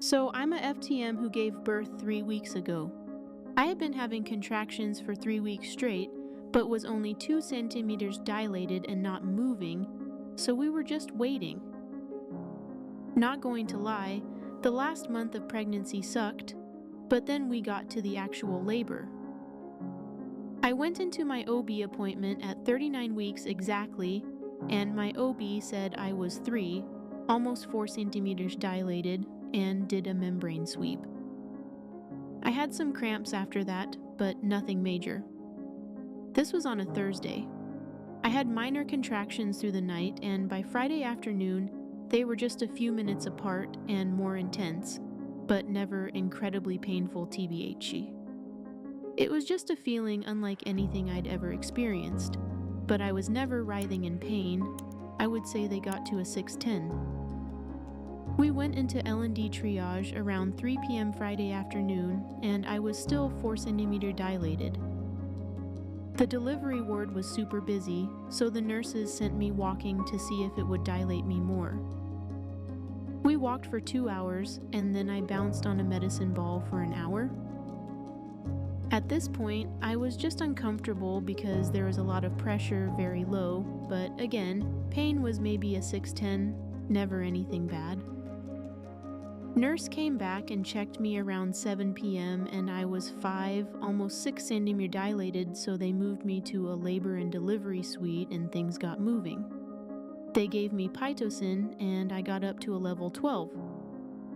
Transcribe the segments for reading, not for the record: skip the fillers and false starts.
So I'm a FTM who gave birth 3 weeks ago. I had been having contractions for 3 weeks straight, but was only 2 centimeters dilated and not moving, so we were just waiting. Not going to lie, the last month of pregnancy sucked, but then we got to the actual labor. I went into my OB appointment at 39 weeks exactly, and my OB said I was 3, almost 4 centimeters dilated, and did a membrane sweep. I had some cramps after that, but nothing major. This was on a Thursday. I had minor contractions through the night, and by Friday afternoon, they were just a few minutes apart and more intense, but never incredibly painful TBHC. It was just a feeling unlike anything I'd ever experienced, but I was never writhing in pain. I would say they got to a 610. We went into L&D triage around 3 p.m. Friday afternoon, and I was still 4 centimeter dilated. The delivery ward was super busy, so the nurses sent me walking to see if it would dilate me more. We walked for 2 hours, and then I bounced on a medicine ball for an hour. At this point, I was just uncomfortable because there was a lot of pressure very low, but again, pain was maybe a 610, never anything bad. Nurse came back and checked me around 7 p.m. and I was 5, almost 6 centimeter dilated, so they moved me to a labor and delivery suite and things got moving. They gave me Pitocin and I got up to a level 12.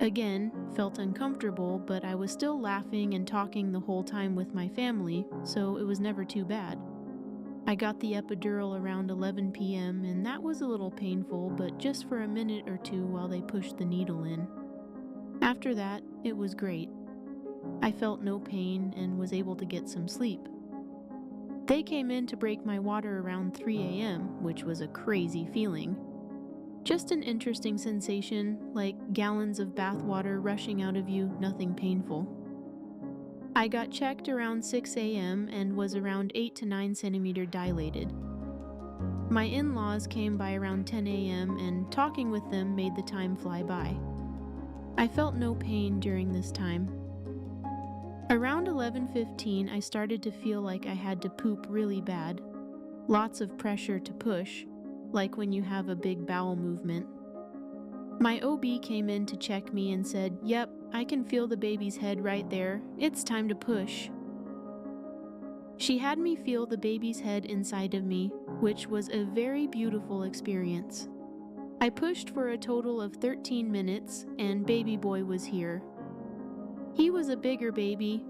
Again, felt uncomfortable, but I was still laughing and talking the whole time with my family, so it was never too bad. I got the epidural around 11 p.m. and that was a little painful, but just for a minute or two while they pushed the needle in. After that, it was great. I felt no pain and was able to get some sleep. They came in to break my water around 3 a.m., which was a crazy feeling. Just an interesting sensation, like gallons of bath water rushing out of you, nothing painful. I got checked around 6 a.m. and was around 8 to 9 centimeter dilated. My in-laws came by around 10 a.m. and talking with them made the time fly by. I felt no pain during this time. Around 11:15, I started to feel like I had to poop really bad. Lots of pressure to push, like when you have a big bowel movement. My OB came in to check me and said, "Yep, I can feel the baby's head right there. It's time to push." She had me feel the baby's head inside of me, which was a very beautiful experience. I pushed for a total of 13 minutes, and baby boy was here. He was a bigger baby,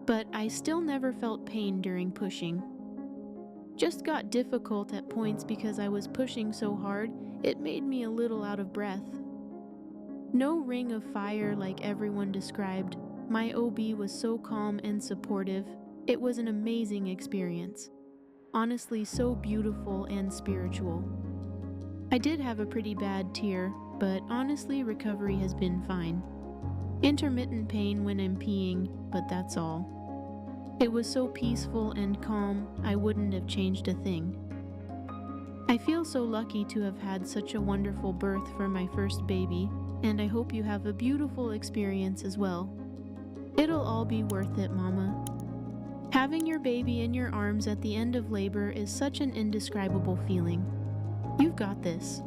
but I still never felt pain during pushing. Just got difficult at points because I was pushing so hard, it made me a little out of breath. No ring of fire like everyone described. My OB was so calm and supportive. It was an amazing experience. Honestly, so beautiful and spiritual. I did have a pretty bad tear, but honestly, recovery has been fine. Intermittent pain when I'm peeing, but that's all. It was so peaceful and calm, I wouldn't have changed a thing. I feel so lucky to have had such a wonderful birth for my first baby, and I hope you have a beautiful experience as well. It'll all be worth it, Mama. Having your baby in your arms at the end of labor is such an indescribable feeling. You've got this.